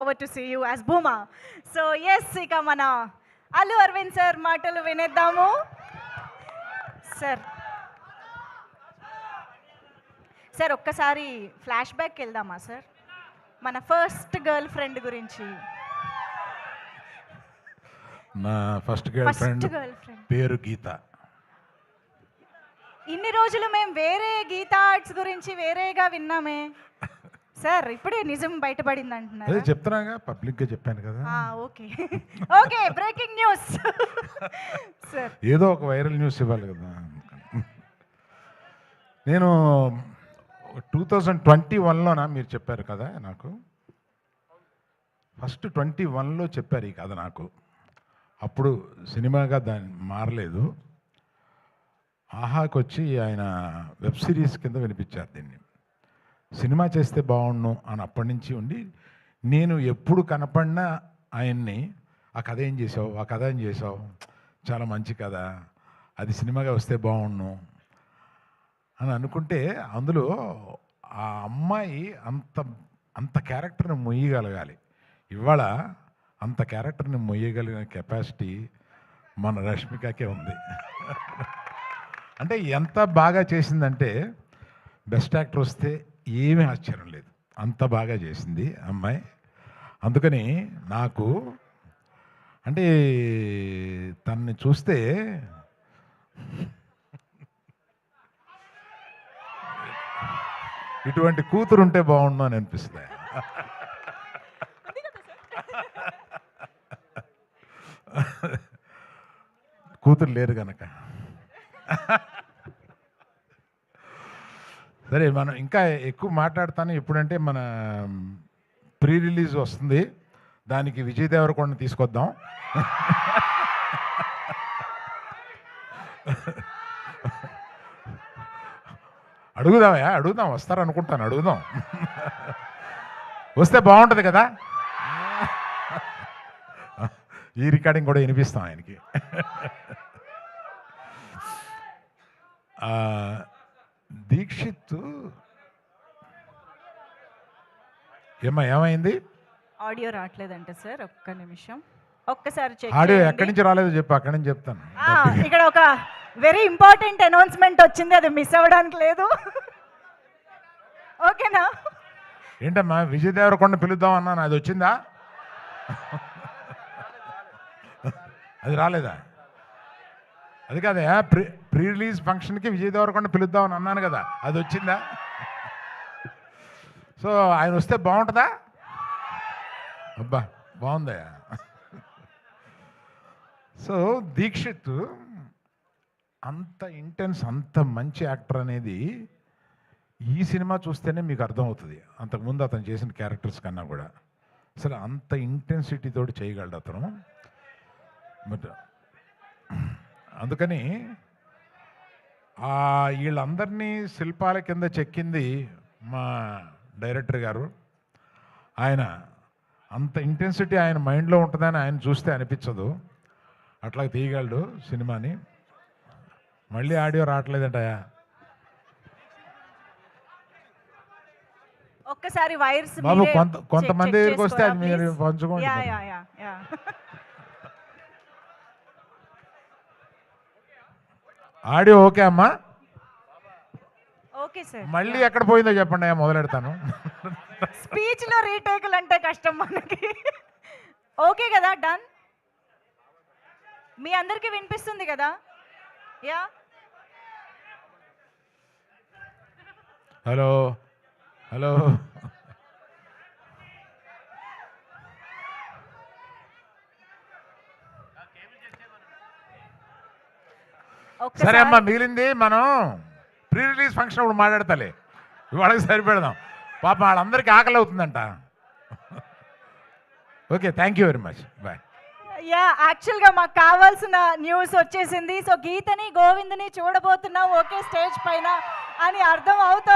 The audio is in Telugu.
forward to see you as Bhuma. So yes, ఇక మన అల్లు అరవింద్ సార్ మాటలు వినేద్దాము. సార్ ఒక్కసారి ఫ్లాష్ బ్యాక్ వెళ్దామా సార్, మన ఫస్ట్ గర్ల్ ఫ్రెండ్ గురించి. నా ఫస్ట్ గర్ల్ ఫ్రెండ్ పేరు గీత. ఇన్ని రోజులు మేము వేరే గీతా ఆర్ట్స్ గురించి వేరేగా విన్నామే సార్, ఇప్పుడే నిజం బయటపడింది అంటున్నారు. అదే చెప్తున్నాగా, పబ్లిక్ గా చెప్పాను కదా. Okay okay, breaking news sir. ఏదో ఒక వైరల్ న్యూస్ ఇవ్వాలి కదా. నేను 2021లోనా మీరు చెప్పారు కదా నాకు, ఫస్ట్ 21లో చెప్పారు ఈ కథ నాకు. అప్పుడు సినిమాగా దాన్ని మారలేదు, ఆహాకి వచ్చి ఆయన వెబ్ సిరీస్ కింద వినిపించారు దీన్ని. సినిమా చేస్తే బాగుండు అని అప్పటి నుంచి ఉండి, నేను ఎప్పుడు కనపడినా ఆయన్ని ఆ కథ ఏం చేసావు, ఆ కథ ఏం చేసావు, చాలా మంచి కథ, అది సినిమాగా వస్తే బాగుండు అని అనుకుంటే, అందులో ఆ అమ్మాయి అంత క్యారెక్టర్ని మొయ్యగలగాలి. ఇవాళ అంత క్యారెక్టర్ని మొయ్యగలిగిన కెపాసిటీ మన రష్మికకే ఉంది. అంటే ఎంత బాగా చేసిందంటే, బెస్ట్ యాక్టర్ వస్తే ఏమీ ఆశ్చర్యం లేదు, అంత బాగా చేసింది అమ్మాయి. అందుకని నాకు అంటే తనని చూస్తే ఇటువంటి కూతురు ఉంటే బాగుండు అని అనిపిస్తుంది. కూతురు లేరు కనుక. సరే, మనం ఇంకా ఎక్కువ మాట్లాడతాను. ఎప్పుడంటే మన ప్రీ రిలీజ్ వస్తుంది, దానికి విజయ్ దేవరకొండ తీసుకొద్దాం. అడుగుదాం, వస్తారనుకుంటాను, అడుగుదాం. వస్తే బాగుంటుంది కదా. ఈ రికార్డింగ్ కూడా వినిపిస్తాం ఆయనకి. దీక్షిత్ ఏమైంది? ఆడియో రావట్లేదంటే సార్, ఒక్క నిమిషం, ఒక్కసారి చెక్. ఆడియో ఎక్కడి నుంచి రాలేదు చెప్పు, అక్కడి నుంచి చెప్తాను. ఇక్కడ ఒక వెరీ ఇంపార్టెంట్ అనౌన్స్మెంట్ వచ్చింది, అది మిస్ అవ్వడానికి లేదు. ఓకేనా? ఏంటమ్మా, విజయ్ దేవరకొండ పిలుద్దాం అన్నాను, అది వచ్చిందా? అది రాలేదా? అది కాదా, ప్రీ రిలీజ్ ఫంక్షన్కి విజయ్ దేవరకొండ పిలుద్దామని అన్నాను కదా, అది వచ్చిందా? సో ఆయన వస్తే బాగుంటుందా? అబ్బా బాగుందా. సో దీక్షిత్ అంత ఇంటెన్స్, అంత మంచి యాక్టర్ అనేది ఈ సినిమా చూస్తేనే మీకు అర్థమవుతుంది. అంతకుముందు అతను చేసిన క్యారెక్టర్స్ కన్నా కూడా అసలు అంత ఇంటెన్సిటీ తోటి చేయగలడు అతను. బట్ అందుకని వీళ్ళందరినీ శిల్పాల కింద చెక్కింది మా డైరెక్టర్ గారు. ఆయన అంత ఇంటెన్సిటీ ఆయన మైండ్లో ఉంటుందని ఆయన చూస్తే అనిపించదు, అట్లా తీయగలడు సినిమాని. మళ్ళీ ఆడియో రావట్లేదంటయా, ఒక్కసారి వైర్స్ బాబు కొంతమంది దగ్గరికి వస్తే అది మీరు పంచుకోండి. ఆడియో ఓకే అమ్మా? Okay sir. మళ్ళీ ఎక్కడ పోయిందో చెప్పండి, మొదలెడతాను. స్పీచ్ లో రీటేకులు అంటే కష్టం మనకి. ఓకే కదా, డన్. మీ అందరికీ వినిపిస్తుంది కదా? Yeah, hello hello. సరే అమ్మా, మిగిలింది మనం ప్రీ రిలీజ్ ఫంక్షన్ అప్పుడు మాట్లాడతాలే, ఇవాళకి సరిపెడదాం. పాపం వాళ్ళందరికీ ఆకలి అవుతుందంట. Okay, thank you very much, bye. యాక్చువల్గా మాకు కావాల్సిన న్యూస్ వచ్చేసింది. సో గీతని గోవిందని చూడబోతున్నాం ఒకే స్టేజ్ పైన అని అర్థం అవుతుంది.